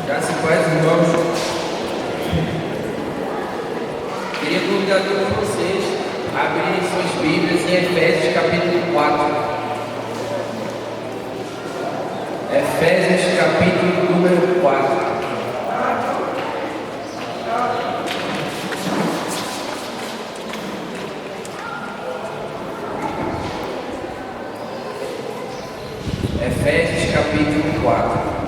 Graças e paz, irmãos. Queria convidar todos vocês a abrirem suas Bíblias em Efésios capítulo 4. Efésios capítulo número 4. Efésios capítulo 4.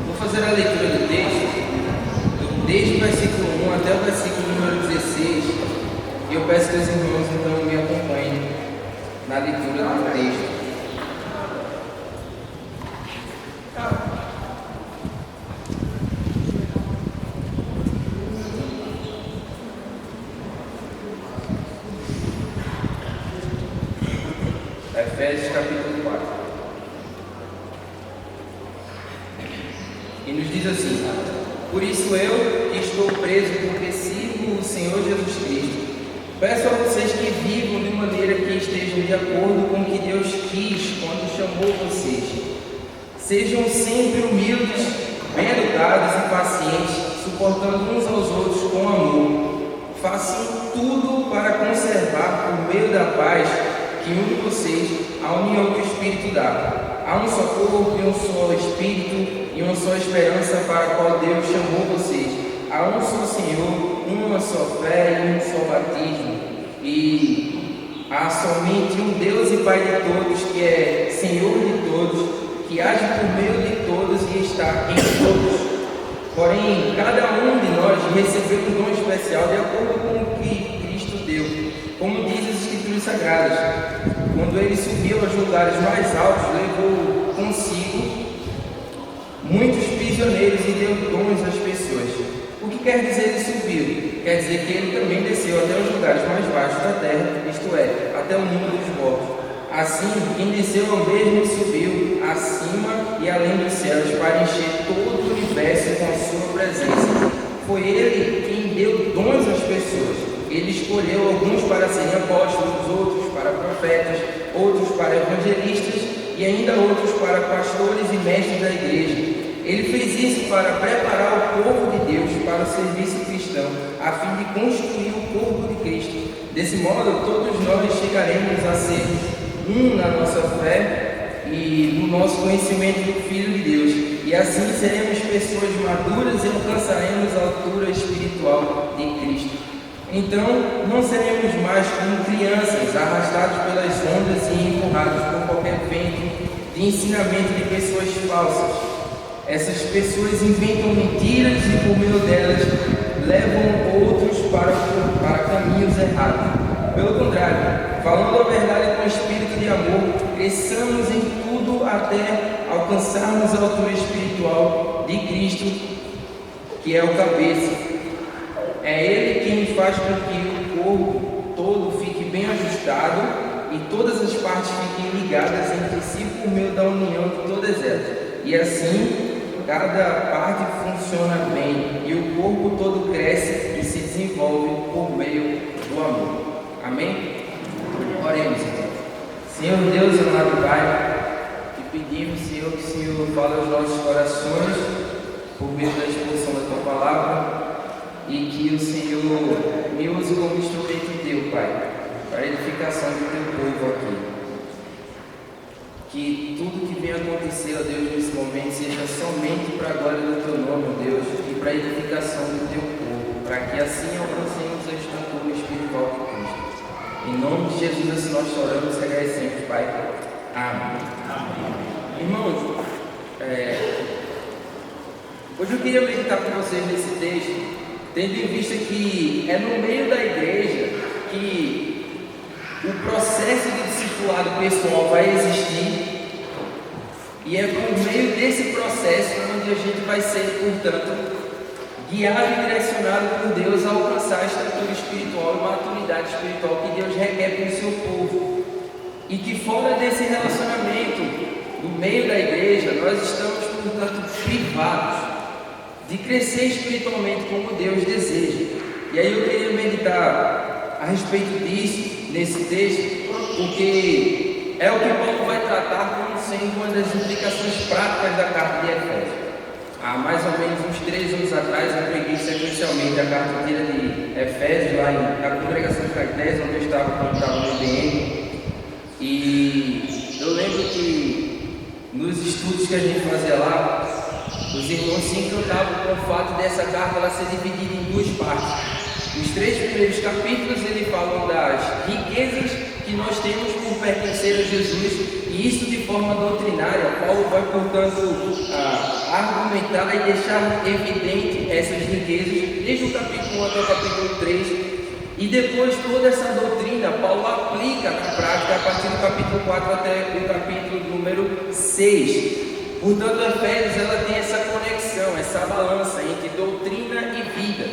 Vou fazer a leitura do texto, desde o versículo 1 até o versículo número 16, e eu peço que os irmãos então me acompanhem na leitura do texto. Efésios capítulo 4. E nos diz assim: por isso eu, que estou preso porque sirvo o Senhor Jesus Cristo, peço a vocês que vivam de maneira que estejam de acordo com o que Deus quis quando chamou vocês. Sejam sempre humildes, bem educados e pacientes, suportando uns aos outros com amor. Façam tudo para conservar por meio da paz que une vocês a união que o Espírito dá. Há um só corpo e um só Espírito e uma só esperança para a qual Deus chamou vocês. Há um só Senhor, uma só fé e um só batismo. E há somente um Deus e Pai de todos, que é Senhor de todos, que age por meio de todos e está em todos. Porém, cada um de nós recebeu um dom especial de acordo com o que Cristo deu. Como diz as Escrituras Sagradas, quando ele subiu aos lugares mais altos, levou consigo muitos prisioneiros e deu dons às pessoas. O que quer dizer ele subiu? Quer dizer que ele também desceu até os lugares mais baixos da terra, isto é, até o mundo dos mortos. Assim, quem desceu ao mesmo subiu acima e além dos céus para encher todo o universo com a sua presença. Foi ele quem deu dons às pessoas. Ele escolheu alguns para serem apóstolos, outros para profetas, outros para evangelistas e ainda outros para pastores e mestres da igreja. Ele fez isso para preparar o povo de Deus para o serviço cristão, a fim de construir o corpo de Cristo. Desse modo, todos nós chegaremos a ser um na nossa fé e no nosso conhecimento do Filho de Deus. E assim seremos pessoas maduras e alcançaremos a altura espiritual de Cristo. Então, não seremos mais como crianças, arrastados pelas ondas e empurrados por qualquer vento de ensinamento de pessoas falsas. Essas pessoas inventam mentiras e, por meio delas, levam outros para caminhos errados. Pelo contrário, falando a verdade com espírito de amor, cresçamos em tudo até alcançarmos a altura espiritual de Cristo, que é o cabeça. É Ele quem faz com que o corpo todo fique bem ajustado e todas as partes fiquem ligadas entre si por meio da união de todas elas. E assim, cada parte funciona bem e o corpo todo cresce e se desenvolve por meio do amor. Amém? Oremos, então. Senhor Deus, amado Pai, te pedimos, Senhor, que o Senhor fale aos nossos corações por meio da exposição da Tua palavra. E que o Senhor me use como instrumento teu, Pai, para a edificação do teu povo aqui. Que tudo que vem acontecer, ó Deus, nesse momento, seja somente para a glória do teu nome, ó Deus, e para a edificação do teu povo, para que assim alcancemos a estatura espiritual de Cristo. Em nome de Jesus, assim nós oramos e agradecemos, Pai. Amém. Irmãos, hoje eu queria meditar com vocês nesse texto, tendo em vista que é no meio da igreja que o processo de discipulado pessoal vai existir, e é por meio desse processo onde a gente vai ser, portanto, guiado e direcionado por Deus a alcançar a estatura espiritual e maturidade espiritual que Deus requer para o seu povo. E que fora desse relacionamento, no meio da igreja, nós estamos, portanto, privados de crescer espiritualmente como Deus deseja. E aí eu queria meditar a respeito disso, nesse texto, porque é o que Paulo vai tratar como sendo uma das implicações práticas da carta de Efésios. Há mais ou menos uns 3 anos atrás, eu preguei sequencialmente a carta de Efésios, lá na congregação de Caetés, onde eu estava quando estava no IBM. E eu lembro que nos estudos que a gente fazia lá, os irmãos se encantavam com o fato dessa carta ela ser dividida em 2 partes. Os 3 primeiros capítulos ele falam das riquezas que nós temos por pertencer a Jesus, e isso de forma doutrinária. Paulo vai, portanto, argumentar e deixar evidente essas riquezas, desde o capítulo 1 até o capítulo 3, e depois toda essa doutrina Paulo aplica na prática a partir do capítulo 4 até o capítulo número 6. Portanto, Efésios ela tem essa conexão, essa balança entre doutrina e vida.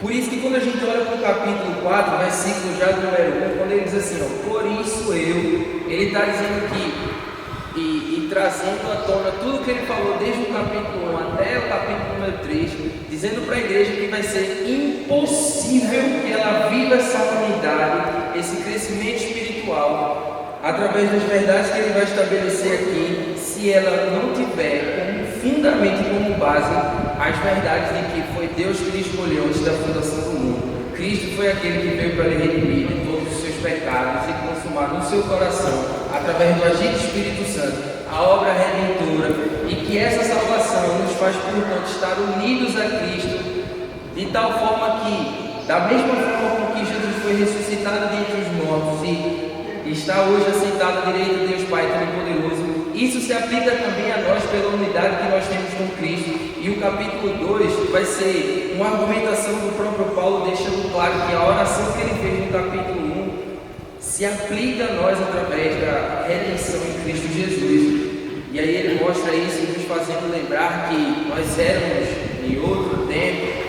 Por isso que quando a gente olha para o capítulo 4, versículo já do número 1, quando ele diz assim, ó, por isso ele está dizendo que, e trazendo à tona tudo que ele falou desde o capítulo 1 até o capítulo número 3, dizendo para a igreja que vai ser impossível que ela viva essa unidade, esse crescimento espiritual, através das verdades que ele vai estabelecer aqui, se ela não tiver como fundamento, como base, as verdades de que foi Deus que lhe escolheu antes da fundação do mundo. Cristo foi aquele que veio para lhe redimir de todos os seus pecados e consumar no seu coração, através do agir do Espírito Santo, a obra redentora, e que essa salvação nos faz, portanto, estar unidos a Cristo, de tal forma que, da mesma forma com que Jesus foi ressuscitado dentre os mortos e está hoje assentado à direita de Deus Pai Todo-Poderoso, isso se aplica também a nós pela unidade que nós temos com Cristo. E o capítulo 2 vai ser uma argumentação do próprio Paulo, deixando claro que a oração que ele fez no capítulo 1 se aplica a nós através da redenção em Cristo Jesus. E aí ele mostra isso, nos fazendo lembrar que nós éramos, em outro tempo,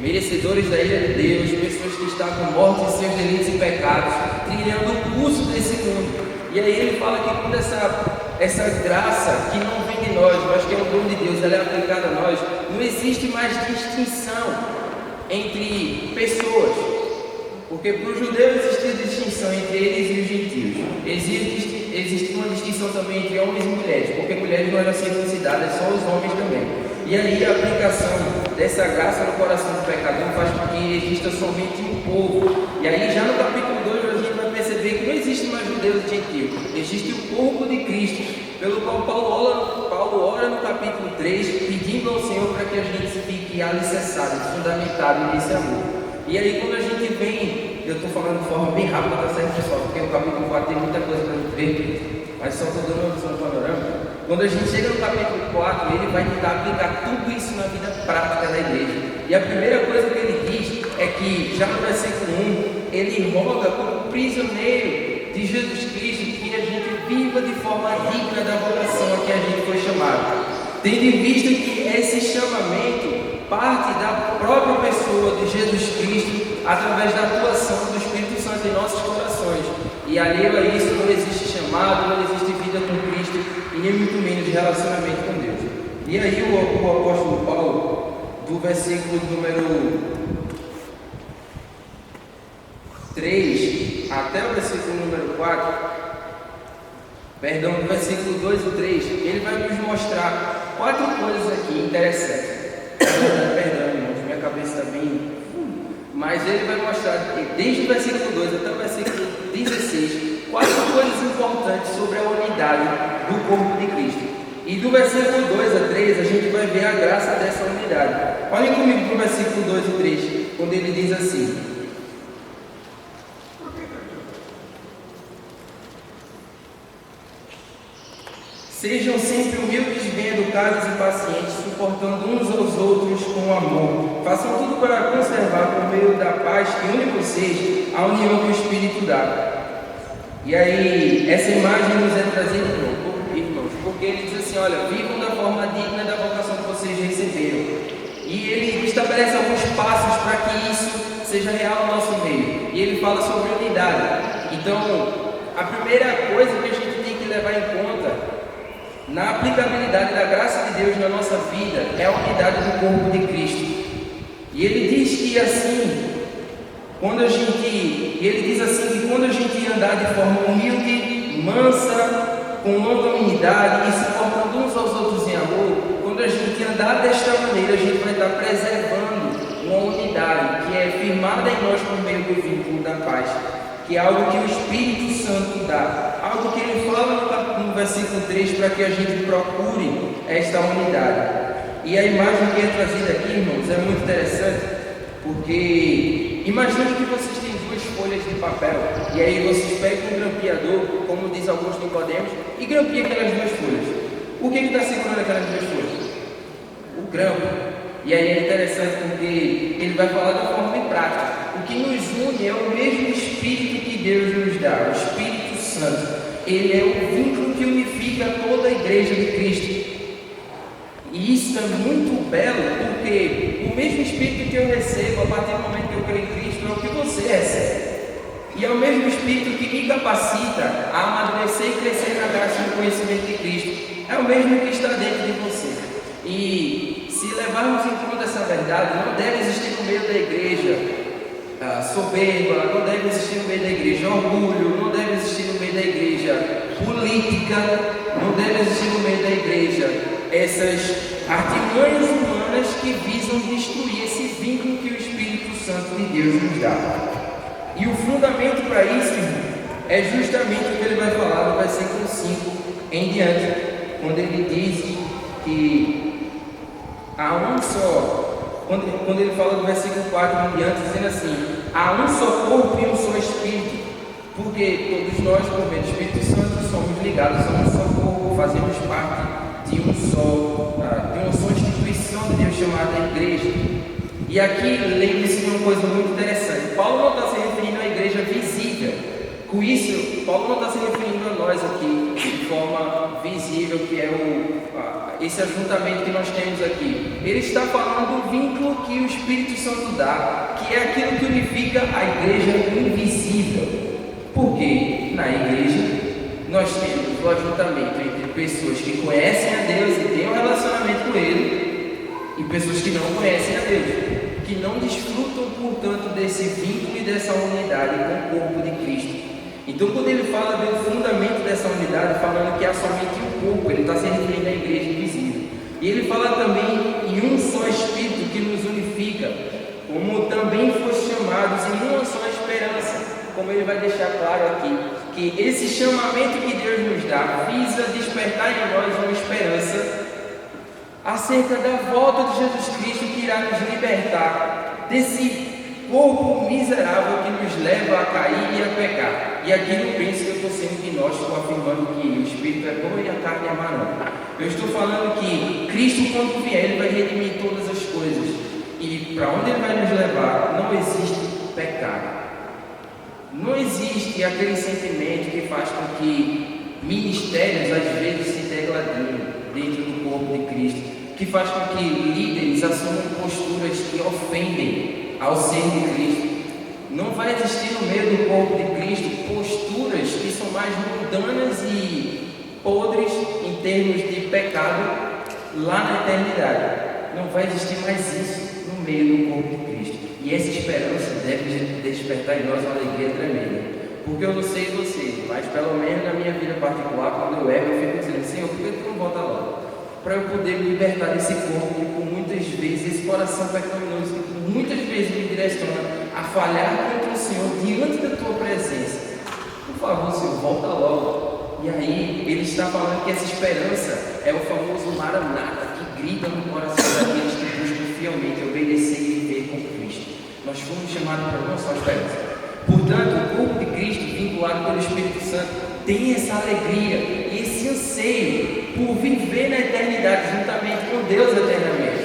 merecedores da ira de Deus, pessoas que estavam mortas em seus delitos e pecados, trilhando o curso desse mundo. E aí ele fala que quando essa graça que não vem de nós, mas que é o dom de Deus, ela é aplicada a nós, não existe mais distinção entre pessoas, porque para os judeus existia distinção entre eles e os gentios. Existe uma distinção também entre homens e mulheres, porque mulheres não eram circuncidadas, só os homens também. E aí a aplicação dessa graça no coração do pecador faz com que exista somente um povo. E aí já no capítulo 2 a gente vai perceber que não existe mais judeus e gentios, existe o corpo de Cristo, pelo qual Paulo ora no capítulo 3, pedindo ao Senhor para que a gente fique alicerçado, fundamentado nesse amor. E aí quando a gente vem, eu estou falando de forma bem rápida, tá certo, pessoal, porque o capítulo 4 tem muita coisa para a gente ver, mas só estou dando uma visão panorâmica. Quando a gente chega no capítulo 4, ele vai tentar aplicar tudo isso na vida prática da igreja. E a primeira coisa que ele diz é que, já no versículo 1, ele roga como prisioneiro de Jesus Cristo que a gente viva de forma digna da vocação a que a gente foi chamado. Tendo em vista que esse chamamento parte da própria pessoa de Jesus Cristo através da atuação do Espírito Santo em nossos corações. E alheio a isso não existe chamado, não existe vida com Cristo e nem muito menos relacionamento com Deus. E aí o apóstolo Paulo, do versículo número 3 até o versículo número 4, perdão, do versículo 2 e 3, ele vai nos mostrar 4 coisas aqui interessantes. Perdão, irmãos, minha cabeça está bem... Mas ele vai mostrar, desde o versículo 2 até o versículo 16, 4 coisas importantes sobre a unidade do corpo de Cristo. E do versículo 2 a 3, a gente vai ver a graça dessa unidade. Olhem comigo para o versículo 2 e 3, quando ele diz assim: sejam sempre humildes, bem-educados e pacientes, suportando uns aos outros com amor. Façam tudo para conservar, por meio da paz que une vocês, a união que o Espírito dá. E aí, essa imagem nos é trazida, irmãos, porque ele diz assim, olha, vivam da forma digna da vocação que vocês receberam. E ele estabelece alguns passos para que isso seja real no nosso meio. E ele fala sobre unidade. Então, a primeira coisa que a gente tem que levar em conta na aplicabilidade da graça de Deus na nossa vida é a unidade do corpo de Cristo. E ele diz que assim, quando a gente andar de forma humilde, mansa com longanimidade e suportando uns aos outros em amor, quando a gente andar desta maneira, a gente vai estar preservando uma unidade que é firmada em nós por meio do vínculo da paz, que é algo que o Espírito Santo dá, algo que ele fala no versículo 3 para que a gente procure esta unidade. E a imagem que é trazida aqui, irmãos, é muito interessante, porque imagine que vocês têm duas folhas de papel, e aí vocês pegam um grampeador, como diz Augusto Nicodemos, e grampeia aquelas duas folhas. O que está segurando aquelas duas folhas? O grampo. E aí é interessante porque ele vai falar da forma em prática. O que nos une é o mesmo Espírito que Deus nos dá, o Espírito Santo. Ele é o vínculo que unifica toda a igreja de Cristo. E isso é muito belo, porque o mesmo Espírito que eu recebo a partir do momento que eu creio em Cristo é o que você recebe. E é o mesmo Espírito que me capacita a amadurecer e crescer na graça e no conhecimento de Cristo. É o mesmo que está dentro de você. E se levarmos em conta essa verdade, não deve existir no meio da igreja soberba, não deve existir no meio da igreja orgulho, não deve existir no meio da igreja política, não deve existir no meio da igreja essas artimanhas humanas que visam destruir esse vínculo que o Espírito Santo de Deus nos dá. E o fundamento para isso, irmão, é justamente o que ele vai falar no versículo 5 em diante, quando ele diz que há um só, quando ele fala do versículo 4 em diante, dizendo assim: há um só corpo e um só Espírito, porque todos nós, por meio do Espírito Santo, somos ligados a um só corpo, fazemos parte de uma só instituição de Deus chamada Igreja. E aqui, lembre-se de uma coisa muito interessante: Paulo não está se referindo à igreja visível. Com isso, Paulo não está se referindo a nós aqui de forma visível, que é esse ajuntamento que nós temos aqui. Ele está falando do vínculo que o Espírito Santo dá, que é aquilo que unifica a igreja invisível. Porque na igreja nós temos o ajuntamento entre pessoas que conhecem a Deus e têm um relacionamento com Ele, e pessoas que não conhecem a Deus, que não desfrutam, portanto, desse vínculo e dessa unidade com o corpo de Cristo. Então, quando ele fala do fundamento dessa unidade, falando que há somente um corpo, ele está se referindo à igreja invisível. E ele fala também em um só Espírito que nos unifica, como também fosse chamados em uma só esperança, como ele vai deixar claro aqui, que esse chamamento que Deus nos dá visa despertar em nós uma esperança acerca da volta de Jesus Cristo, que irá nos libertar desse corpo miserável que nos leva a cair e a pecar. E aqui não pense que eu estou sendo gnóstico afirmando que o Espírito é bom e a carne é má, não. Eu estou falando que Cristo, quando vier, Ele vai redimir todas as coisas. E para onde Ele vai nos levar, não existe pecado. Não existe aquele sentimento que faz com que ministérios às vezes se degradem dentro do corpo de Cristo, que faz com que líderes assumam posturas que ofendem ao ser de Cristo. Não vai existir no meio do corpo de Cristo posturas que são mais mundanas e podres em termos de pecado lá na eternidade. Não vai existir mais isso no meio do corpo de Cristo. E essa esperança deve despertar em nós uma alegria tremenda. Porque eu não sei você, mas pelo menos na minha vida particular, quando eu erro, eu fico dizendo: Senhor, por que tu não volta logo? Para eu poder me libertar desse corpo que por muitas vezes, esse coração pecaminoso que por muitas vezes me direciona a falhar contra o Senhor diante da tua presença. Por favor, Senhor, volta logo. E aí ele está falando que essa esperança é o famoso Maranata, que grita no coração daqueles que buscam fielmente obedecer e viver com Cristo. Nós fomos chamados para uma só esperança. Portanto, o corpo de Cristo, vinculado pelo Espírito Santo, tem essa alegria e esse anseio por viver na eternidade juntamente com Deus eternamente,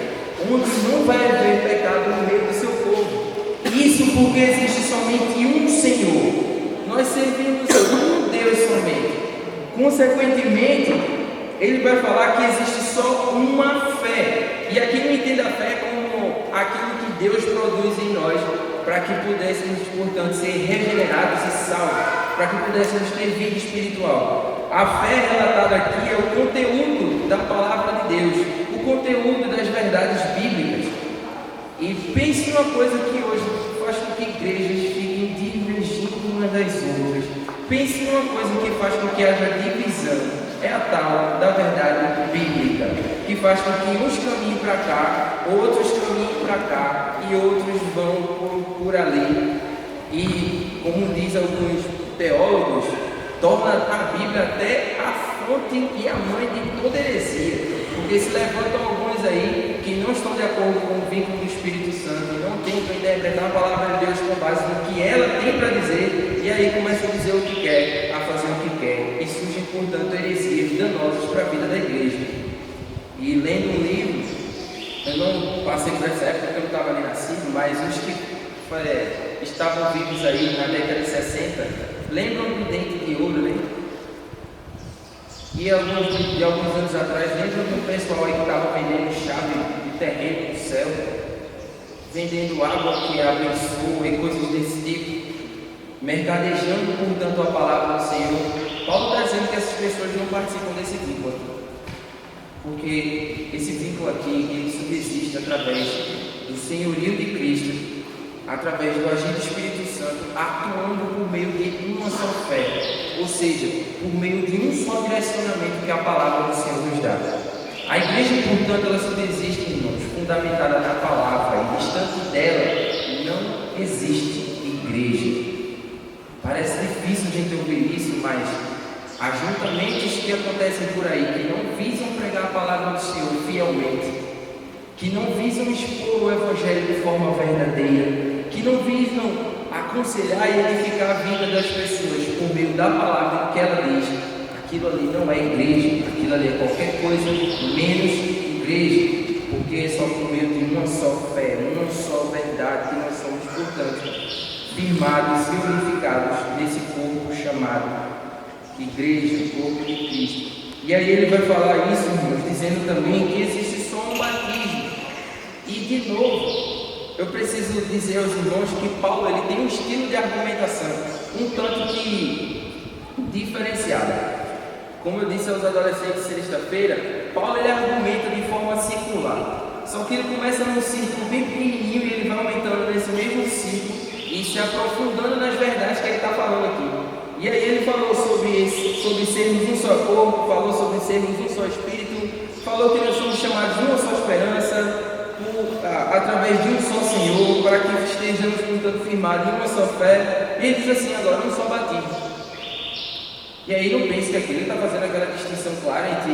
onde não vai haver pecado no meio do seu povo. Isso porque existe somente um Senhor. Nós servimos um Deus somente. Consequentemente, ele vai falar que existe só uma fé. E aqui não entenda a fé como aquilo que Deus produz em nós, para que pudéssemos, portanto, ser regenerados e salvos, para que pudéssemos ter vida espiritual. A fé relatada aqui é o conteúdo da palavra de Deus, o conteúdo das verdades bíblicas. E pense numa coisa que hoje faz com que igrejas fiquem divergindo umas das outras. Pense numa coisa que faz com que haja divisão. é a tal da verdade bíblica, que faz com que uns caminhem para cá, outros caminhem para cá e outros vão por ali. E, como diz alguns teólogos, torna a Bíblia até a fonte e a mãe de toda heresia, porque se levantam alguns aí que não estão de acordo com o vínculo do Espírito Santo e não tentam interpretar a palavra de Deus com base no que ela tem para dizer, e aí começam a dizer o que quer, a fazer o que quer, e surgem, portanto, heresias danosas para a vida da igreja. E lendo um livro, eu não passei por essa época porque eu não estava nem nascido, mas os que estavam vivos aí na década de 60, lembram do dente de ouro, né? E alguns anos atrás, lembram do pessoal aí que estava vendendo chave de terreno no céu, vendendo água que abençoa e coisas desse tipo, mercadejando, portanto, a palavra do Senhor. Paulo está dizendo que essas pessoas não participam desse vínculo aqui, porque esse vínculo aqui, ele subsiste através do senhorio de Cristo, através do agir do Espírito Santo, atuando por meio de uma só fé, ou seja, por meio de um só direcionamento que a palavra do Senhor nos dá. A igreja, portanto, ela subsiste, irmãos, fundamentada na palavra, e distante dela não existe igreja. Parece difícil a gente ouvir isso, mas ajuntamentos que acontecem por aí, que não visam pregar a palavra do Senhor fielmente, que não visam expor o Evangelho de forma verdadeira, que não visam aconselhar e edificar a vida das pessoas por meio da palavra que ela diz, aquilo ali não é igreja, aquilo ali é qualquer coisa menos igreja, porque é só por meio de uma só fé, uma só verdade que nós somos, portanto, firmados e unificados nesse corpo chamado igreja, corpo de Cristo. E aí ele vai falar isso, irmãos, dizendo também que existe só um batismo. E de novo, eu preciso dizer aos irmãos que Paulo ele tem um estilo de argumentação um tanto que diferenciado. Como eu disse aos adolescentes sexta-feira, Paulo ele argumenta de forma circular. Só que ele começa num círculo bem pequenininho e ele vai aumentando nesse mesmo círculo e se aprofundando nas verdades que ele está falando aqui. E aí ele falou sobre sermos um só corpo, falou sobre sermos um só espírito, falou que nós somos chamados de uma só esperança, através de um só Senhor, para que estejamos, portanto, firmados em uma só fé. E ele diz assim agora, um só batismo. E aí não pense que aqui ele está fazendo aquela distinção clara entre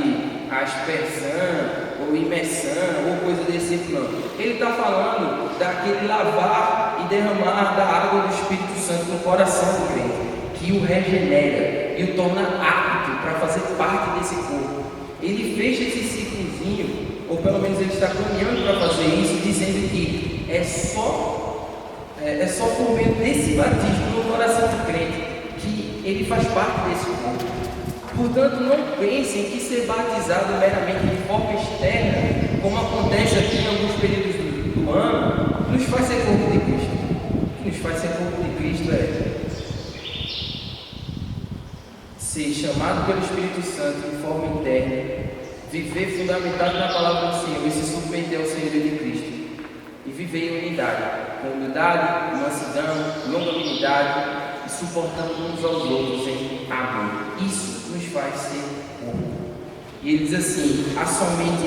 aspersão, ou imersão, ou coisa desse tipo, não. Ele está falando daquele lavar e derramar da água do Espírito Santo no coração do crente, que o regenera e o torna apto para fazer parte desse corpo. Ele fecha esse ciclozinho, ou pelo menos ele está caminhando para fazer isso, dizendo que é só por meio desse batismo no coração do crente que ele faz parte desse corpo. Portanto, não pensem que ser batizado meramente de forma externa, como acontece aqui em alguns períodos do ano, nos faz ser corpo de Cristo. O que nos faz ser corpo de Cristo é ser chamado pelo Espírito Santo de forma interna, viver fundamentado na palavra do Senhor e se submeter ao Senhor de Cristo, e viver em unidade, com humildade, mansidão, longanimidade, e suportando uns aos outros em amor. Isso nos faz ser corpo. E ele diz assim: há somente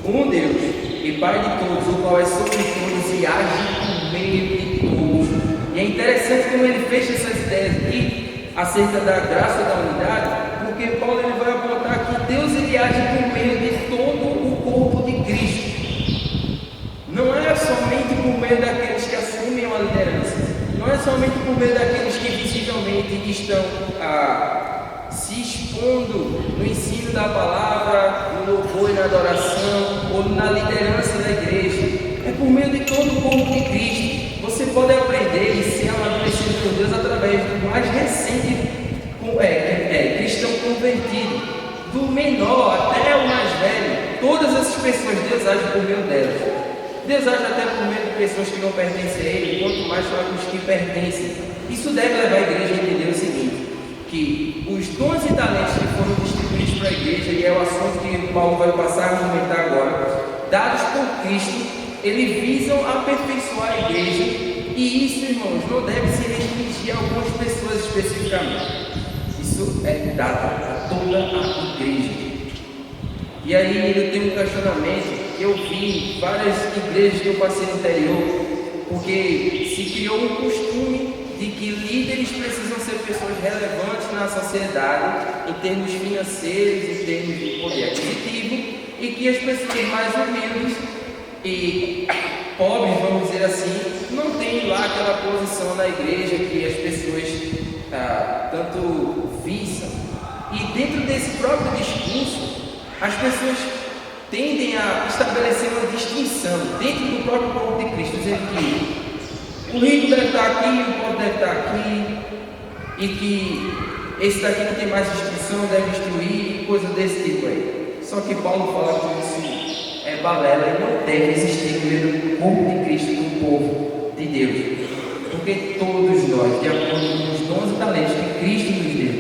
um Deus e Pai de todos, o qual é sobre todos e age por meio de todos. E é interessante como ele fecha essas ideias aqui acerca da graça da unidade, porque Paulo ele vai apontar que Deus ele age por meio de todo o corpo de Cristo. Não é somente por meio daqueles que assumem uma liderança, não é somente por meio daqueles que visivelmente estão se expondo no ensino da palavra, no louvor e na adoração, ou na liderança da igreja. É por meio de todo o corpo de Cristo. Você pode aprender e ser amadurecido por Deus através do mais recente cristão convertido, do menor até o mais velho. Todas essas pessoas, Deus age por meio delas. Deus age até por meio de pessoas que não pertencem a Ele, quanto mais para os que pertencem. Isso deve levar a igreja a entender o seguinte: que os dons e talentos que foram distribuídos para a igreja, e é o assunto que Paulo vai passar a argumentar agora, dados por Cristo, eles visam aperfeiçoar a igreja. E isso, irmãos, não deve se restringir a algumas pessoas especificamente. Isso é dado toda a igreja. E aí eu tenho um questionamento, eu vi várias igrejas que eu passei no interior, porque se criou um costume de que líderes precisam ser pessoas relevantes na sociedade, em termos financeiros, em termos de poder aquisitivo, e que as pessoas mais humildes e pobres, vamos dizer assim, não têm lá aquela posição na igreja que as pessoas tanto visam. E dentro desse próprio discurso, as pessoas tendem a estabelecer uma distinção dentro do próprio corpo de Cristo, dizendo que o rico deve estar aqui, o pobre deve estar aqui, e que esse daqui que tem mais instrução deve instruir, e coisa desse tipo aí. Só que Paulo fala que isso é balela e não deve existir no meio do corpo de Cristo, do povo de Deus. Porque todos nós, de acordo com os dons e talentos que Cristo nos deu,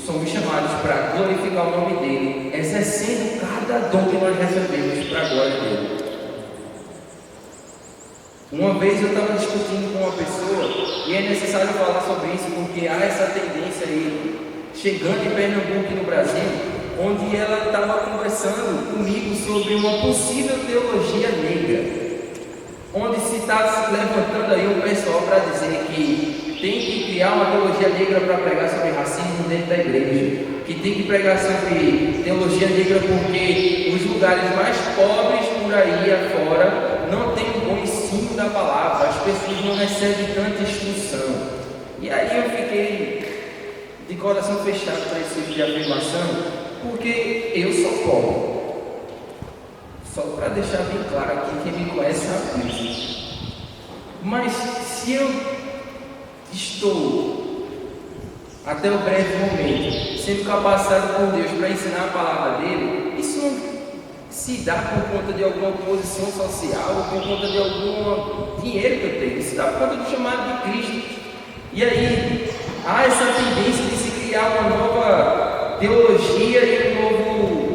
somos chamados para glorificar o nome dele, exercendo cada dom que nós recebemos para a glória dele. Uma vez eu estava discutindo com uma pessoa, e é necessário falar sobre isso, porque há essa tendência aí, chegando em Pernambuco e no Brasil, onde ela estava conversando comigo sobre uma possível teologia negra, onde se está levantando aí um pessoal para dizer que tem que criar uma teologia negra para pregar sobre racismo dentro da igreja, que tem que pregar sobre teologia negra porque os lugares mais pobres por aí afora não tem um bom ensino da palavra, as pessoas não recebem tanta instrução. E aí eu fiquei de coração fechado para esse tipo de afirmação, porque eu sou pobre. Só para deixar bem claro aqui, quem me conhece sabe disso. Mas se eu estou, até o breve momento, sendo capacitado por Deus para ensinar a palavra dele, isso não se dá por conta de alguma posição social ou por conta de algum dinheiro que eu tenho, isso dá por conta do chamado de Cristo. E aí, há essa tendência de se criar uma nova teologia e um novo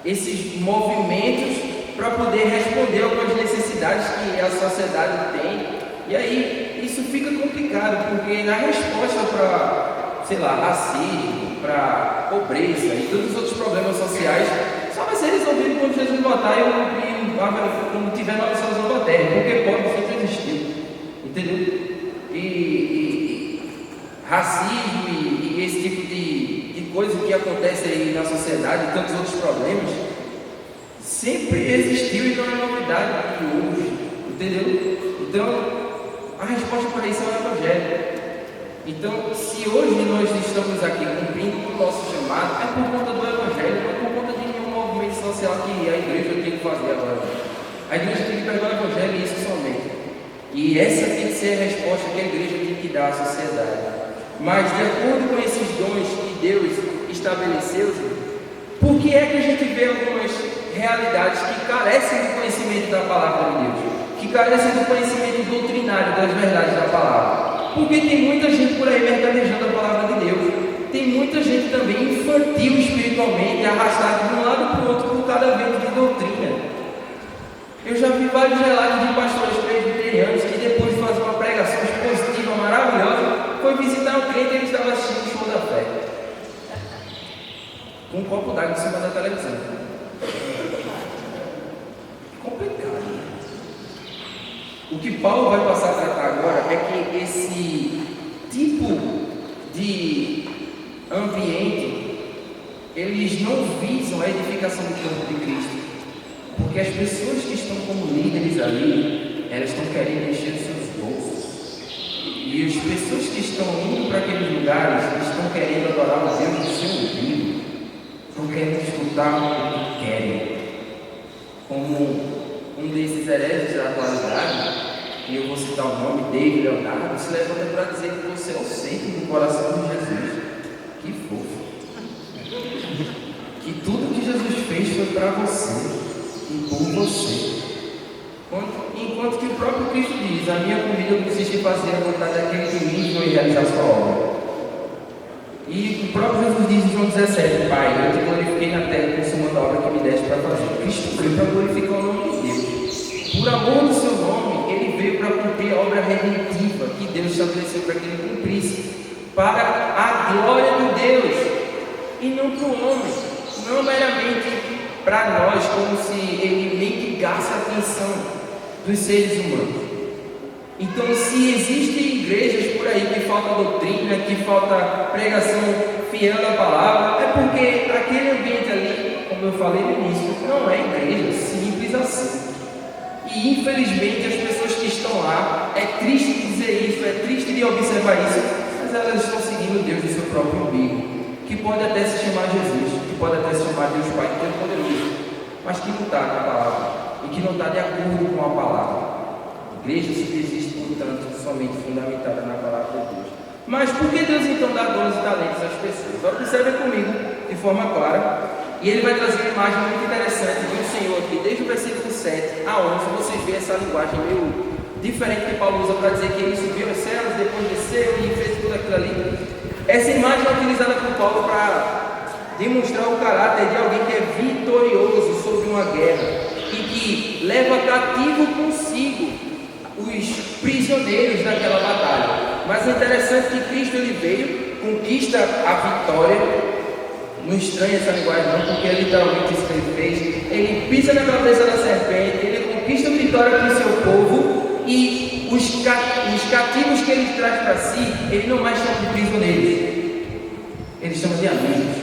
esses movimentos para poder responder algumas necessidades que a sociedade tem. E aí isso fica complicado, porque na resposta para, sei lá, racismo, para pobreza e todos os outros problemas sociais, só vai ser resolvido quando Jesus voltar e quando tiver nova solução da terra, porque pobre sempre existiu, entendeu? E racismo e esse tipo de coisa que acontece aí na sociedade e tantos outros problemas sempre existiu e não é novidade de hoje, entendeu? Então a resposta para isso é o Evangelho. Então, se hoje nós estamos aqui cumprindo o nosso chamado, é por conta do Evangelho, não é por conta de nenhum movimento social que a igreja tem que fazer agora. A igreja tem que pegar o Evangelho e isso somente. E essa tem que ser a resposta que a igreja tem que dar à sociedade. Mas, de acordo com esses dons que Deus estabeleceu, por que é que a gente vê algumas realidades que carecem do conhecimento da palavra de Deus? Que carecem do conhecimento doutrinário das verdades da palavra? Porque tem muita gente por aí mercadejando a palavra de Deus. Tem muita gente também infantil espiritualmente, arrastada de um lado para o outro por cada vento de doutrina. Eu já vi vários relatos de pastores presbiterianos que depois de fazer uma pregação expositiva maravilhosa, foi visitar um crente e ele estava assistindo o show da fé, com um copo d'água em cima da televisão. Complicado. O que Paulo vai passar a tratar agora é que esse tipo de ambiente, eles não visam a edificação do corpo de Cristo, porque as pessoas que estão como líderes ali, elas estão querendo encher os seus bolsos, e as pessoas que estão indo para aqueles lugares estão querendo adorar o Deus do seu ouvido, estão querendo escutar o que querem, como um desses hereges da atualidade, e eu vou citar o nome dele, Leonardo, se levanta para dizer que você é o centro do coração de Jesus. Que fofo! Que tudo que Jesus fez foi para você e por você. Enquanto que o próprio Cristo diz: a minha comida consiste em fazer a vontade daquele que me enviou e realizar sua obra. E o próprio Jesus diz em João 17: Pai, eu te glorifiquei na terra consumando a obra que me deste para fazer. Cristo veio para glorificar o nome de Deus. Por amor do seu nome, ele veio para cumprir a obra redentiva que Deus estabeleceu para que ele cumprisse. para a glória de Deus e não para o homem, não meramente para nós, como se ele mendigasse a atenção dos seres humanos. Então, se existem igrejas por aí que falta doutrina, que falta pregação fiel da palavra, é porque aquele ambiente ali, como eu falei no início, não é igreja, simples assim. E infelizmente as pessoas que estão lá, é triste dizer isso, é triste de observar isso, mas elas estão seguindo Deus do seu próprio umbigo, que pode até se chamar Jesus, que pode até se chamar Deus Pai Todo-Poderoso, mas que não está na palavra e que não está de acordo com a palavra. A igreja subsiste, portanto, somente fundamentada na palavra de Deus. Mas por que Deus então dá dons e talentos às pessoas? Observe comigo de forma clara, e ele vai trazer uma imagem muito interessante de um Senhor aqui, desde o versículo 7 a 11, vocês veem essa linguagem meio diferente que Paulo usa para dizer que ele subiu aos céus, depois desceu e fez tudo aquilo ali. Essa imagem é utilizada por Paulo para demonstrar o caráter de alguém que é vitorioso sobre uma guerra e que leva cativo consigo os prisioneiros daquela batalha. Mas é interessante que Cristo ele veio, conquista a vitória. Não estranha essa linguagem não, porque é literalmente isso que ele fez. Ele pisa na cabeça da serpente, ele conquista a vitória para o seu povo, e os cativos que ele traz para si, ele não mais chama de prisioneiros, ele chama de amigos.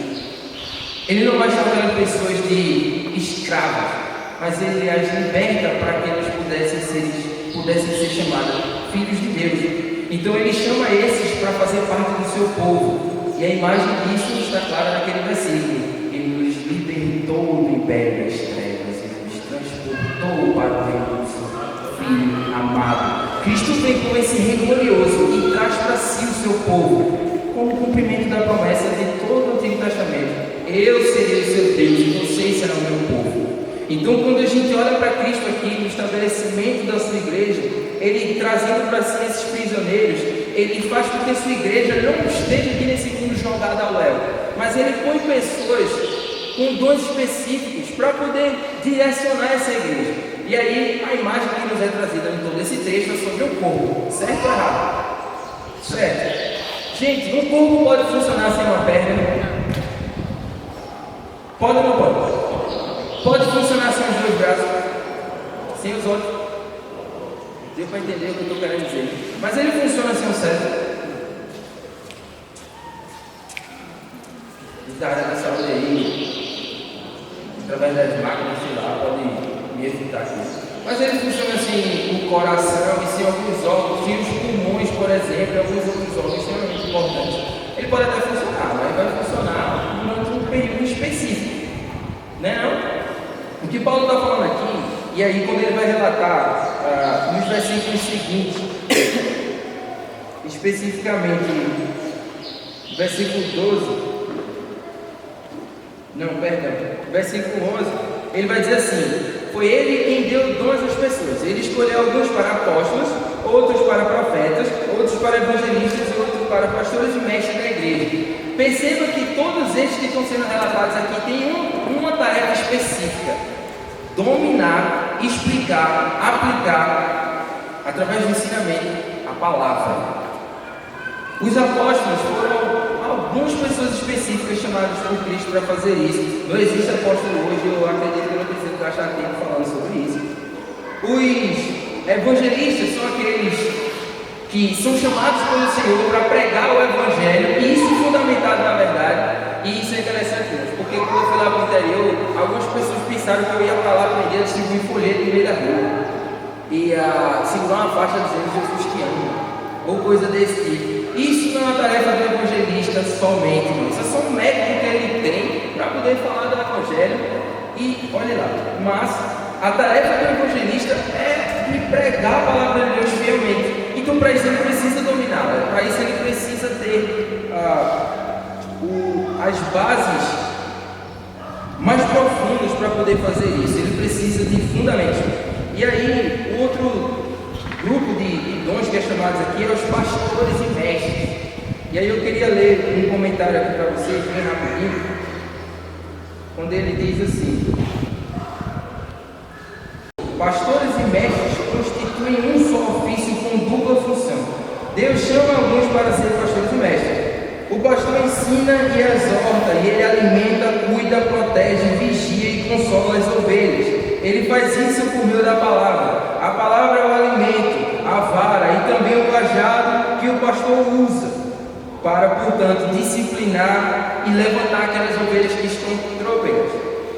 Ele não mais chama aquelas pessoas de escravos, mas ele as liberta para que elas pudessem ser chamadas filhos de Deus. Então ele chama esses para fazer parte do seu povo. E a imagem disso está clara naquele versículo. Ele nos libertou do império das trevas, ele nos transportou para o reino do seu Filho amado. Cristo vem com esse rei glorioso e traz para si o seu povo, como cumprimento da promessa de todo o Antigo Testamento. Eu serei o seu Deus e vocês serão o meu povo. Então, quando a gente olha para Cristo aqui no estabelecimento da sua igreja, ele trazendo para si esses prisioneiros, ele faz com que a sua igreja não esteja aqui nesse mundo jogada ao léu, mas ele põe pessoas com dons específicos para poder direcionar essa igreja. E aí a imagem que nos é trazida em todo esse texto é sobre o corpo, certo ou errado? Certo. Gente, um corpo pode funcionar sem uma perna? Pode ou não pode? Pode funcionar sem os dois braços? Sem os olhos? Deu para entender o que eu estou querendo dizer. Mas ele funciona sem o cérebro. Da área da saúde aí, através das máquinas, sei lá, pode me evitar isso. Mas ele funciona assim, o coração e sem alguns órgãos, sem os pulmões, por exemplo, e alguns outros órgãos extremamente importantes. Ele pode até funcionar, mas vai funcionar durante um período específico. Né, não? O que Paulo está falando aqui, e aí quando ele vai relatar nos versículos seguintes, especificamente versículo 12, versículo 11, ele vai dizer assim: foi ele quem deu dons às pessoas, ele escolheu alguns para apóstolos, outros para profetas, outros para evangelistas, outros para pastores e mestres da igreja. Perceba que todos estes que estão sendo relatados aqui têm uma tarefa específica: dominar, explicar, aplicar, através do ensinamento, a palavra. Os apóstolos foram algumas pessoas específicas chamadas por Cristo para fazer isso. Não existe apóstolo hoje, eu acredito que eu não preciso gastar tempo falando sobre isso. Os evangelistas são aqueles que são chamados pelo Senhor para pregar o Evangelho, e isso é fundamentado na verdade, e isso é interessante, porque quando eu fui lá para o interior, algumas pessoas pensaram que eu ia para lá aprender a distribuir folheto no meio da rua, e a segurar uma faixa dizendo Jesus te ama, ou coisa desse tipo. Isso não é uma tarefa do evangelista somente, não. Isso é só um método que ele tem para poder falar do Evangelho, e olha lá, mas a tarefa do evangelista é de pregar a palavra de Deus fielmente. Então, para isso ele precisa dominá-la, para isso ele precisa ter as bases mais profundas para poder fazer isso. Ele precisa de fundamentos. E aí, o outro grupo de dons que é chamado aqui é os pastores e mestres. E aí eu queria ler um comentário aqui para vocês, bem rapidinho, quando ele diz assim: pastores e mestres constituem um só ofício com dupla função. Deus chama alguns para serem pastores e mestres, ensina e exorta, e ele alimenta, cuida, protege, vigia e consola as ovelhas. Ele faz isso por meio da palavra. A palavra é o alimento, a vara e também o cajado que o pastor usa para, portanto, disciplinar e levantar aquelas ovelhas que estão tropeiras.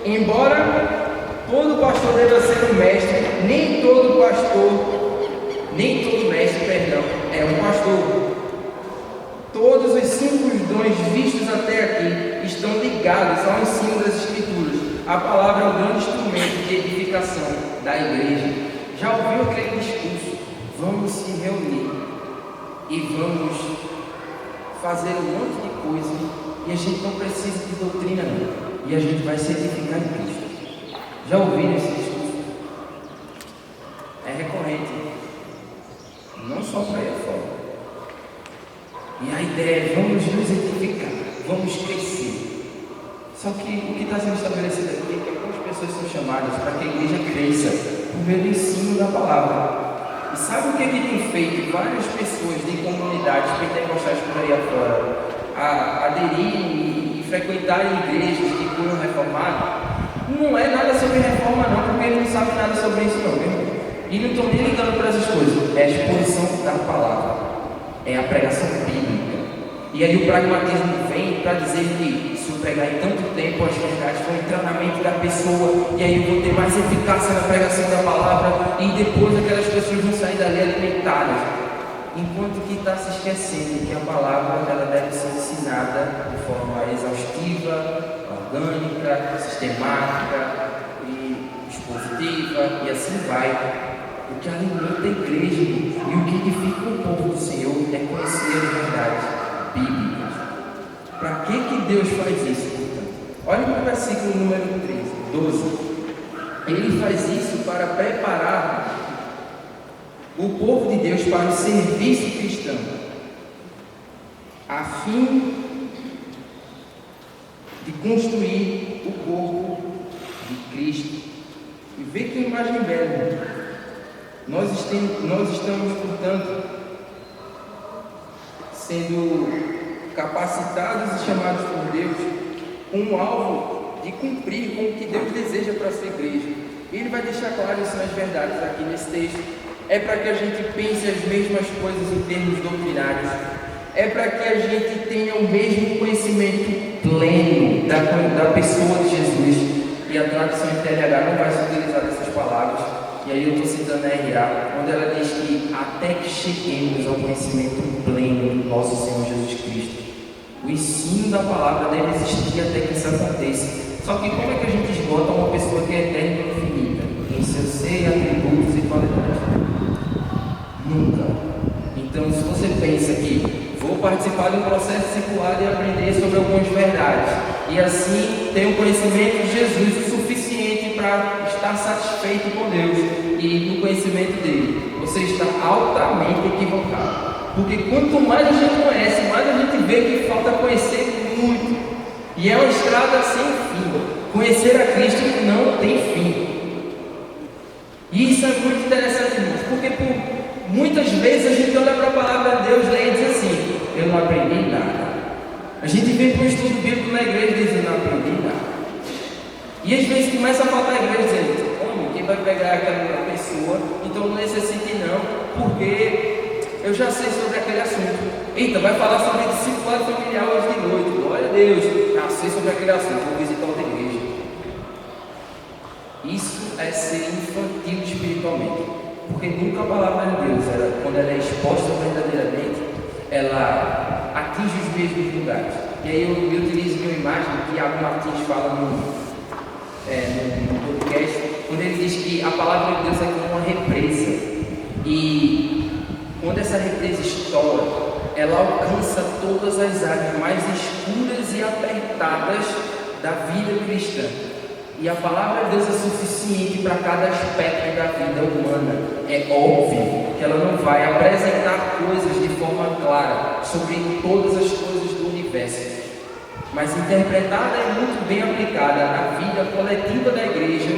Embora todo pastor deva ser um mestre, nem todo mestre, é um pastor. Todos os 5 dons vistos até aqui estão ligados ao ensino das Escrituras. A palavra é o grande instrumento de edificação da igreja. Já ouviu aquele discurso? Vamos se reunir e vamos fazer um monte de coisa, e a gente não precisa de doutrina não, e a gente vai se edificar em Cristo. Já ouviram esse discurso? É recorrente, não só para aí fora. E a ideia é: vamos nos edificar, vamos crescer. Só que o que está sendo estabelecido aqui é que algumas pessoas são chamadas para que a igreja cresça por meio do ensino da palavra. E sabe o que tem feito várias pessoas de comunidades pentecostais por aí afora a aderirem e frequentarem igrejas de cunho reformado? Não é nada sobre reforma não, porque eles não sabem nada sobre isso não, viu? E não estão nem ligando para essas coisas. É a exposição da palavra, é a pregação bíblica. E aí o pragmatismo vem para dizer que se eu pregar em tanto tempo, as verdades vão entrar na mente da pessoa, e aí eu vou ter mais eficácia na pregação da palavra, e depois aquelas pessoas vão sair dali alimentadas. Enquanto que está se esquecendo que a palavra ela deve ser ensinada de forma exaustiva, orgânica, sistemática e expositiva, e assim vai. O que alimenta a igreja e o que edifica o povo do Senhor é conhecer as verdades bíblicas. Para que Deus faz isso, portanto? Olha para o versículo número 12. Ele faz isso para preparar o povo de Deus para o serviço cristão, a fim de construir o corpo de Cristo. E vê que imagem bela. Nós estamos, portanto, sendo capacitados e chamados por Deus com o alvo de cumprir com o que Deus deseja para a sua igreja. E Ele vai deixar claro isso nas verdades aqui nesse texto. É para que a gente pense as mesmas coisas em termos doutrinários. É para que a gente tenha o mesmo conhecimento pleno da pessoa de Jesus. E a tradução em TLH não vai se utilizar dessas palavras. E aí eu estou citando a R.A., onde ela diz que até que cheguemos ao conhecimento pleno do nosso Senhor Jesus Cristo. O ensino da palavra deve existir até que isso aconteça. Só que como é que a gente esgota uma pessoa que é eterna e infinita em seu ser, atributos e qualidades? Nunca. Então, se você pensa que vou participar de um processo circular e aprender sobre algumas verdades, e assim ter um conhecimento de Jesus o suficiente para estar satisfeito com Deus e no conhecimento dele, você está altamente equivocado. Porque quanto mais a gente conhece, mais a gente vê que falta conhecer muito. E é uma estrada sem fim. Conhecer a Cristo não tem fim. E isso é muito interessante, irmãos, porque muitas vezes a gente olha para a palavra de Deus, lê e diz assim: eu não aprendi nada. A gente vem para o estudo bíblico na igreja e diz: não aprendi nada. E às vezes começa a faltar a igreja dizendo: homem, quem vai pegar aquela pessoa, então não necessite não, porque eu já sei sobre aquele assunto. Eita, vai falar sobre discipulado familiar hoje de noite. Glória a Deus, já sei sobre aquele assunto, vou visitar outra igreja. Isso é ser infantil espiritualmente, porque nunca a palavra de Deus, quando ela é exposta verdadeiramente, ela atinge os mesmos lugares. E aí eu utilizo uma imagem que Iago Martins fala no podcast, quando ele diz que a palavra de Deus é como uma represa, e quando essa represa estoura, ela alcança todas as áreas mais escuras e apertadas da vida cristã. E a palavra de Deus é suficiente para cada aspecto da vida humana. É óbvio que ela não vai apresentar coisas de forma clara sobre todas as coisas do universo, mas interpretada e muito bem aplicada na vida coletiva da igreja,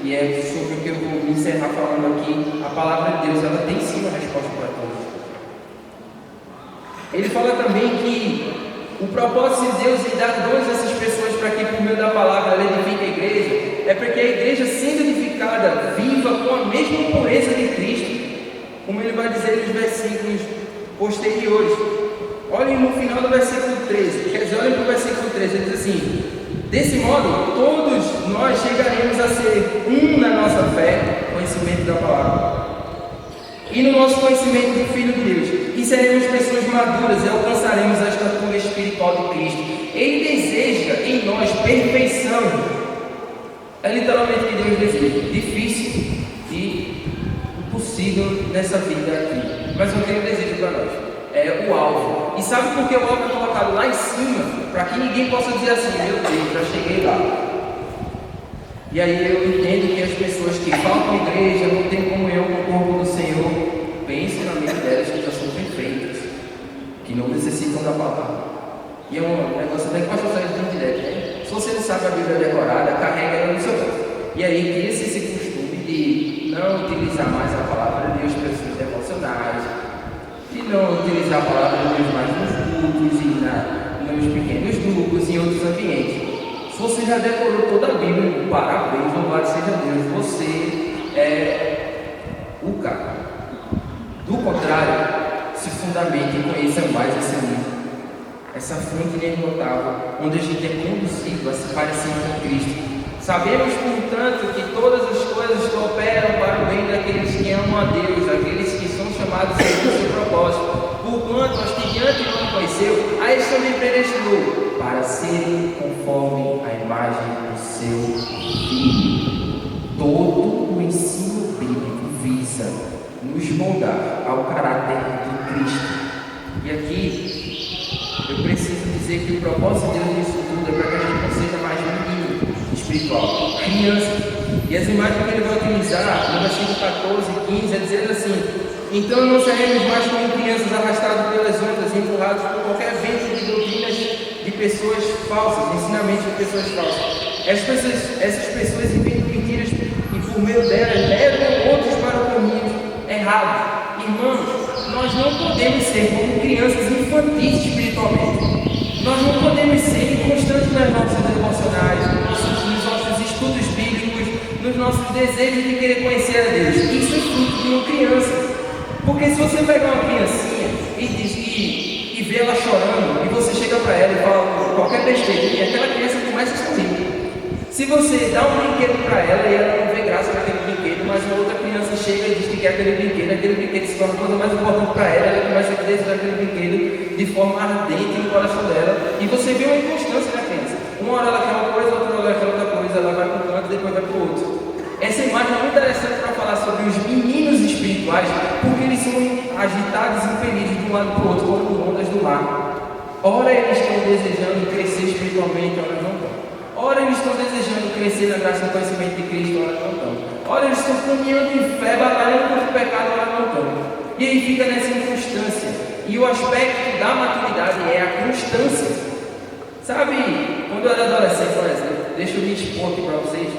e é sobre o que eu vou encerrar falando aqui. A palavra de Deus, ela tem sim uma resposta para todos. Ele fala também que o propósito de Deus em dar dons a essas pessoas para que por meio da palavra ela edifique a igreja, é porque a igreja sendo edificada, viva com a mesma pureza de Cristo, como ele vai dizer nos versículos posteriores. Olhem no final do versículo 13, quer dizer, olhem para o versículo 13, ele diz assim: desse modo, todos nós chegaremos a ser um na nossa fé, conhecimento da palavra, e no nosso conhecimento do Filho de Deus, e seremos pessoas maduras e alcançaremos a estatura espiritual de Cristo. Ele deseja em nós perfeição. É literalmente o que Deus deseja. Difícil e impossível nessa vida aqui, mas o que Ele deseja para nós é o alvo. E sabe por que o alvo é colocado lá em cima? Para que ninguém possa dizer assim: meu Deus, já cheguei lá. E aí eu entendo que as pessoas que faltam à igreja, não tem comunhão com o corpo do Senhor, pensem na mente delas que já são perfeitas, que não necessitam da palavra. E é um negócio até que passa a sair de direto, né? Se você não sabe a Bíblia decorada, carrega ela no seu bolso. E aí cria-se esse costume de não utilizar mais a palavra de Deus para os seus devocionais, de não utilizar a palavra de Deus mais nos cultos e nos pequenos grupos e em outros ambientes. Se você já decorou toda a Bíblia, parabéns, louvado seja Deus, você é o cara. Do contrário, se fundamente e conheça mais esse livro, essa fonte inesgotável, onde a gente é conduzido a se parecer com Cristo. Sabemos, portanto, que todas as coisas cooperam para o bem daqueles que amam a Deus, daqueles que são chamados segundo o seu propósito. Porquanto os que de antemão conheceu, a estes também predestinou, para serem conforme a imagem do seu Filho. Todo o ensino bíblico visa nos moldar ao caráter de Cristo. E aqui eu preciso dizer que o propósito de Deus nisso tudo é para que a gente não seja mais menino espiritual, criança. E as imagens que ele vai utilizar no versículo 14 e 15 é dizendo assim: então não seremos mais como crianças arrastados pelas ondas, empurrados por qualquer vento de doutrinas de pessoas falsas, de ensinamentos de pessoas falsas. Essas pessoas inventam mentiras e por meio delas levam outros para o caminho errado. Irmãos, nós não podemos ser como crianças infantis espiritualmente. Nós não podemos ser inconstantes nas nossas devocionais, nos nossos estudos bíblicos, nos nossos desejos de querer conhecer a Deus. Isso é fruto de uma criança. Porque se você pegar uma criancinha e vê ela chorando, e você chega para ela e fala qualquer besteira, e aquela criança começa a sorrir. Se você dá um brinquedo para ela e ela não vê graça naquele brinquedo, mas uma outra criança chega e diz que quer aquele brinquedo se torna a coisa mais importante para ela, ela começa a desejar aquele brinquedo de forma ardente no coração dela, e você vê uma inconstância na criança. Uma hora ela quer uma coisa, outra hora ela quer outra coisa, ela vai para um canto, depois vai para o outro. Essa imagem é muito interessante para falar sobre os meninos espirituais, porque eles são agitados e impelidos de um lado para o outro, como ondas do mar. Ora eles estão desejando crescer espiritualmente, ora não estão. Ora eles estão desejando crescer na graça e no conhecimento de Cristo, ora não estão. Ora eles estão caminhando em fé, batalhando contra o pecado, ora não estão. E aí fica nessa inconstância. E o aspecto da maturidade é a constância. Sabe, quando eu era adolescente, por exemplo, deixa eu me expor aqui para vocês,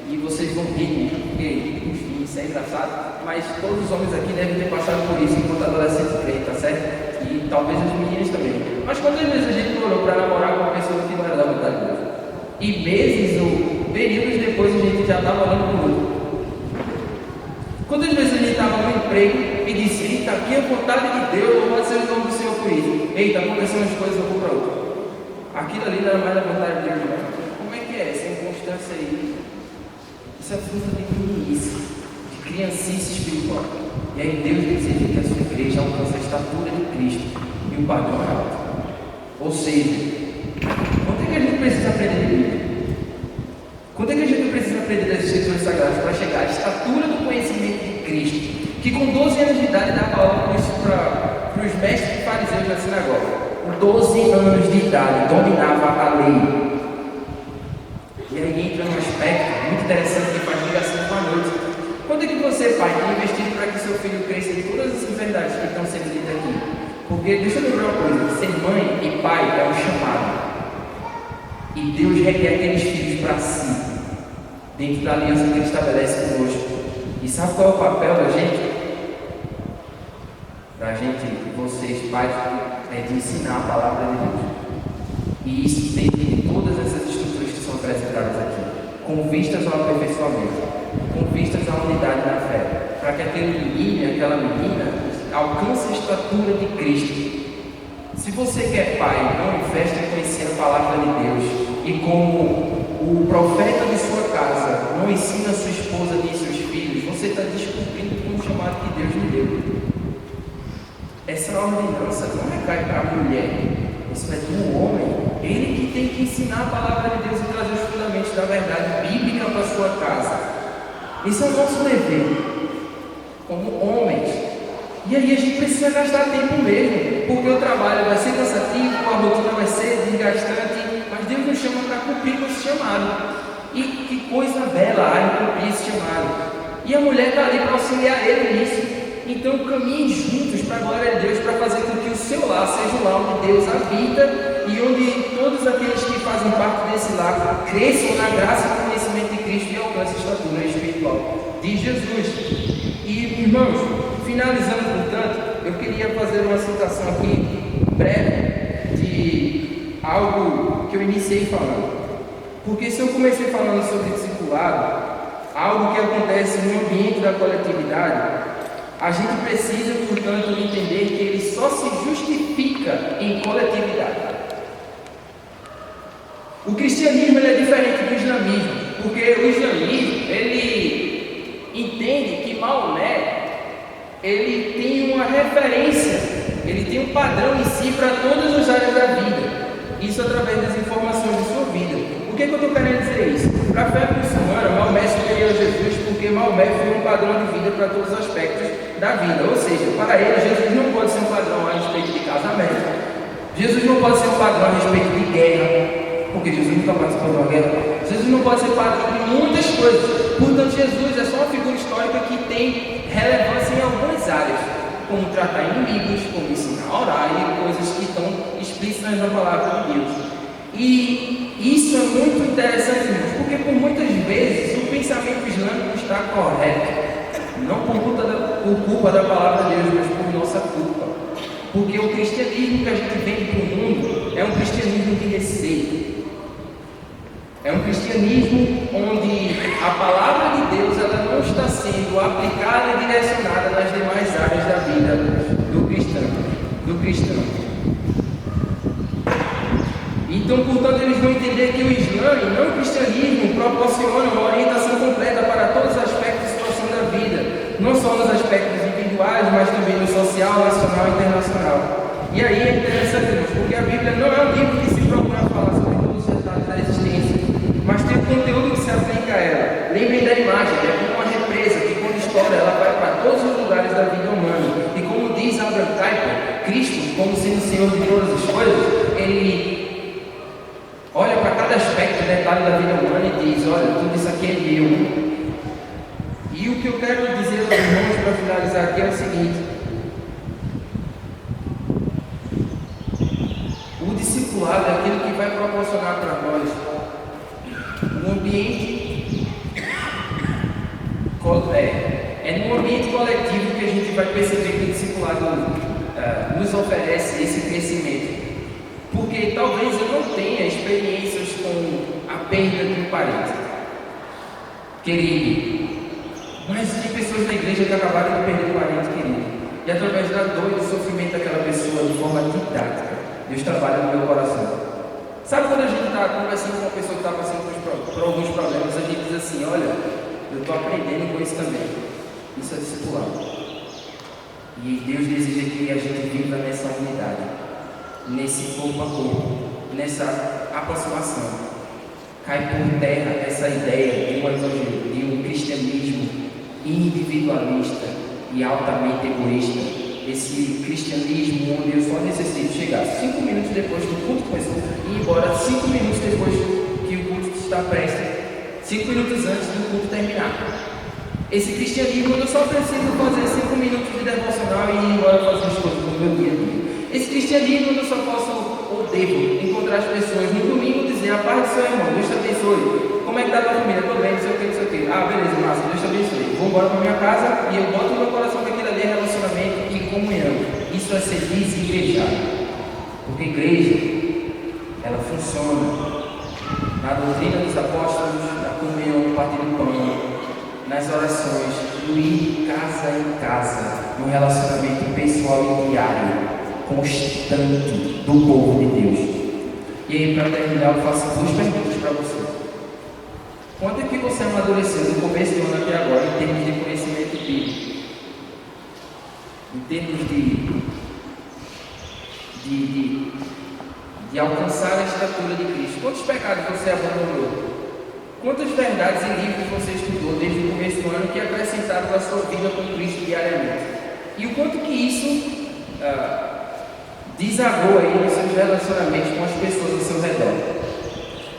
e vocês vão rir, porque, enfim, isso é engraçado, mas todos os homens aqui devem ter passado por isso enquanto adolescente crente, tá certo? E talvez as meninas também. Mas quantas vezes a gente demorou para namorar com uma pessoa que não era da vontade de Deus? E meses ou períodos depois a gente já estava olhando para o outro. Quantas vezes a gente estava no emprego e disse: eita, aqui é a vontade de Deus, louvado seja o nome do Senhor por isso. Eita, acontecendo as coisas, eu vou para outra. Aquilo ali não era mais a vontade de Deus, não. Como é que é essa inconstância aí? Isso é fruto de meninice, de criancice espiritual. E aí Deus deseja que a sua igreja alcance a estatura de Cristo e o padrão é alto. Ou seja, quanto é que a gente precisa aprender de Bíblia? Quanto é que a gente precisa aprender das Escrituras Sagradas para chegar à estatura do conhecimento de Cristo? Que com 12 anos de idade dava aula com isso para os mestres e fariseus da sinagoga. Com 12 anos de idade dominava a lei. E aí entra um aspecto muito interessante que faz ligação com a noite. Quando é que você, pai, tem investido para que seu filho cresça em todas essas verdades que estão sendo ditas aqui? Porque, deixa eu lembrar uma coisa, ser mãe e pai é um chamado. E Deus requer aqueles filhos para si, dentro da aliança que Ele estabelece conosco. E sabe qual é o papel da gente? Da gente, vocês, pais, é de ensinar a palavra de Deus. E isso dentro de todas essas estruturas que são apresentadas aqui, com vistas ao aperfeiçoamento, com vistas à unidade na fé, para que aquele menino e aquela menina alcance a estatura de Cristo. Se você quer pai, não investe em conhecer a palavra de Deus, e como o profeta de sua casa não ensina a sua esposa nem seus filhos, você está descumprindo com o chamado que Deus lhe deu. Essa ordenança não recai para a mulher, isso é do homem. Ele que tem que ensinar a palavra de Deus e trazer os fundamentos da verdade bíblica para a sua casa. Esse é o nosso dever, como homens. E aí a gente precisa gastar tempo mesmo, porque o trabalho vai ser cansativo, a rotina vai ser desgastante, mas Deus nos chama para cumprir com esse chamado. E que coisa bela há em cumprir esse chamado. E a mulher está ali para auxiliar ele nisso. Então caminhem juntos para a glória de Deus, para fazer com que o seu lar seja o lar onde Deus habita e onde todos aqueles que fazem parte desse lar cresçam na graça e conhecimento de Cristo e alcancem a estatura espiritual de Jesus. E irmãos, finalizando, portanto, eu queria fazer uma citação aqui breve de algo que eu iniciei falando. Porque se eu comecei falando sobre discipulado, algo que acontece no ambiente da coletividade, a gente precisa, portanto, entender que ele só se justifica em coletividade. O cristianismo ele é diferente do islamismo, porque o islamismo ele entende que Maomé ele tem uma referência, ele tem um padrão em si para todas as áreas da vida, isso através das informações de sua vida. O que eu estou querendo dizer isso? Para a fé muçulmana, Maomé superior a Jesus, porque Maomé foi um padrão de vida para todos os aspectos da vida, ou seja, para ele Jesus não pode ser um padrão a respeito de casamento, Jesus não pode ser um padrão a respeito de guerra, porque Jesus nunca participou de uma guerra, Jesus não pode ser padrão de muitas coisas. Portanto, Jesus é só uma figura histórica que tem relevância em algumas áreas, como tratar inimigos, como ensinar a orar e coisas que estão explícitas na palavra de Deus. E isso é muito interessante, irmãos, porque por muitas vezes o pensamento islâmico está correto, não por culpa da palavra de Deus, mas por nossa culpa. Porque o cristianismo que a gente vende para o mundo é um cristianismo de receita. É um cristianismo onde a palavra de Deus ela não está sendo aplicada e direcionada nas demais áreas da vida do cristão. Então, portanto, eles vão entender que o Islã e não o cristianismo proporciona uma orientação completa para todos os aspectos da situação da vida, não só nos aspectos individuais, mas também no social, nacional e internacional. E aí é interessante, porque a Bíblia não é um livro que se procura falar sobre todos os detalhes da existência, mas tem um conteúdo que se aplica a ela. Lembrem da imagem, é como uma represa que quando estoura ela vai para todos os lugares da vida humana. E como diz Abraham Kuyper, Cristo, como sendo o Senhor de todas as coisas, ele olha para cada aspecto, detalhe da vida humana e diz, olha, tudo isso aqui é meu. E o que eu quero dizer aos irmãos para finalizar aqui é o seguinte: o discipulado é aquilo que vai proporcionar para nós um ambiente no ambiente coletivo que a gente vai perceber que o discipulado nos oferece esse crescimento. Porque talvez eu não tenha experiências com a perda de um parente querido, mas tem pessoas na igreja que acabaram de perder um parente querido, e através da dor e do sofrimento daquela pessoa de forma didática, Deus trabalha no meu coração. Sabe quando a gente está conversando com uma pessoa que está passando por alguns problemas, a gente diz assim, olha, eu estou aprendendo com isso também. Isso é discipulado. E Deus deseja que a gente viva nessa unidade, nesse corpo a corpo, nessa aproximação. Cai por terra essa ideia de um cristianismo individualista e altamente egoísta. Esse cristianismo onde eu só necessito chegar 5 minutos depois que o culto começou e ir embora 5 minutos depois que o culto está prestes, 5 minutos antes do culto terminar. Esse cristianismo onde eu só preciso fazer 5 minutos de devocional e ir embora fazer as coisas no meu dia a dia. Esse cristianismo onde eu só posso ou devo encontrar as pessoas no domingo e dizer a paz do seu irmão, Deus te abençoe. Como é que está a tua família? Estou bem, não sei o que, não sei o que. Ah, beleza, massa, Deus te abençoe. Vou embora para minha casa e eu boto no meu coração que aquilo ali é relacionamento e comunhão. Isso é ser desigrejado. Porque igreja, ela funciona na doutrina dos apóstolos, na comunhão, no partir do pão, nas orações, no ir casa em casa, no relacionamento pessoal e diário, constante do povo de Deus. E aí, para terminar, eu faço duas perguntas para você. Quanto é que você amadureceu do começo do ano até agora em termos de conhecimento bíblico? Em termos de alcançar a estatura de Cristo? Quantos pecados você abandonou? Quantas verdades e livros você estudou desde o começo do ano que acrescentaram a sua vida com Cristo diariamente? E o quanto que isso desagou aí nos seus relacionamentos com as pessoas ao seu redor?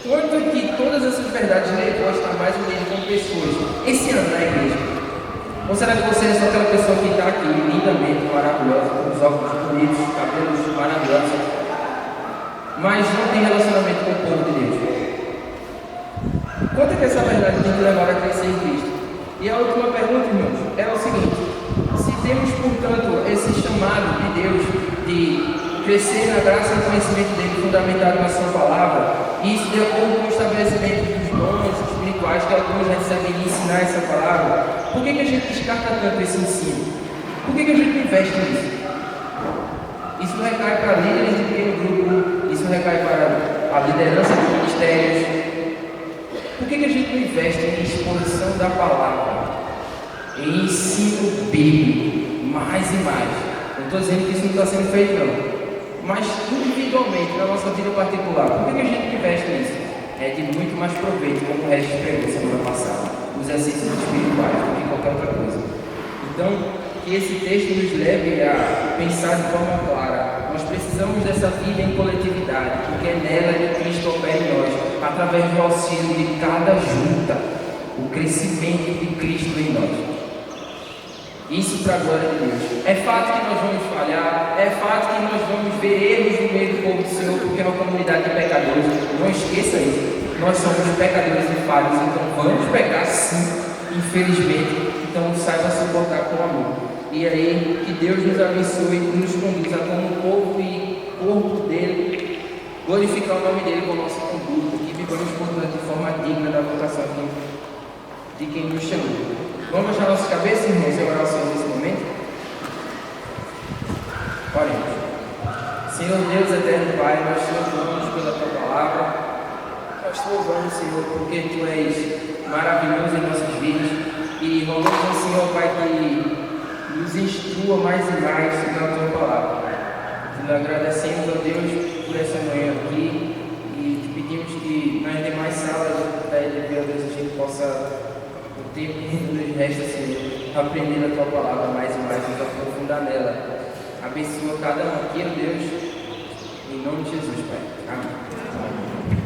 Quanto que todas essas verdades levou a estar mais unido com pessoas esse ano na igreja? Ou será que você é só aquela pessoa que está aqui lindamente maravilhosa, com os óculos bonitos, cabelos maravilhosos, mas não tem relacionamento com o povo de Deus? Quanto é que essa verdade tem que levar a crescer em Cristo? E a última pergunta, irmãos, é o seguinte: se temos, portanto, esse chamado de Deus de crescer na graça e no conhecimento dele, fundamentado na sua palavra, e isso de acordo com o estabelecimento dos dons espirituais que alguns recebem de ensinar essa palavra, por que a gente descarta tanto esse ensino? Por que a gente não investe nisso? Isso recai para líderes de pequeno grupo, isso recai para a liderança dos ministérios. Por que a gente não investe em exposição da palavra, em ensino bíblico, mais e mais? Não estou dizendo que isso não está sendo feito, não. Mas individualmente, na nossa vida particular, por que a gente não investe nisso? É de muito mais proveito, como o Regis pregou semana passada, os exercícios espirituais, do que qualquer outra coisa. Então, que esse texto nos leve a pensar de forma clara. Nós precisamos dessa vida em coletividade, porque é nela que Cristo opera em nós, através do auxílio de cada junta, o crescimento de Cristo em nós. Isso para a glória de Deus. É fato que nós vamos falhar, é fato que nós vamos ver erros no meio do povo do Senhor, porque é uma comunidade de pecadores. Não esqueça isso. Nós somos pecadores e falhos, então vamos pecar sim, infelizmente. Então saiba suportar com amor. E aí, que Deus nos abençoe e nos conduza como povo e corpo dele, glorificar o nome dele com a nossa conduta, que vivamos, portanto, de forma digna da vocação de quem nos chamou. Vamos baixar nossa cabeça, irmãos, em oração nesse momento? Oremos. Senhor Deus, eterno Pai, nós te louvamos pela tua palavra, nós te louvamos, Senhor, porque tu és maravilhoso em nossas vidas, e rogamos ao Senhor, Pai, que nos instrua mais e mais na tua palavra. Te agradecemos a Deus por essa manhã aqui e te pedimos que nas demais salas da EDB, Deus, a gente possa, o tempo que nos resta, Senhor, aprender a tua palavra mais e mais, nos aprofundar nela. Abençoa cada um aqui, ó Deus, em nome de Jesus.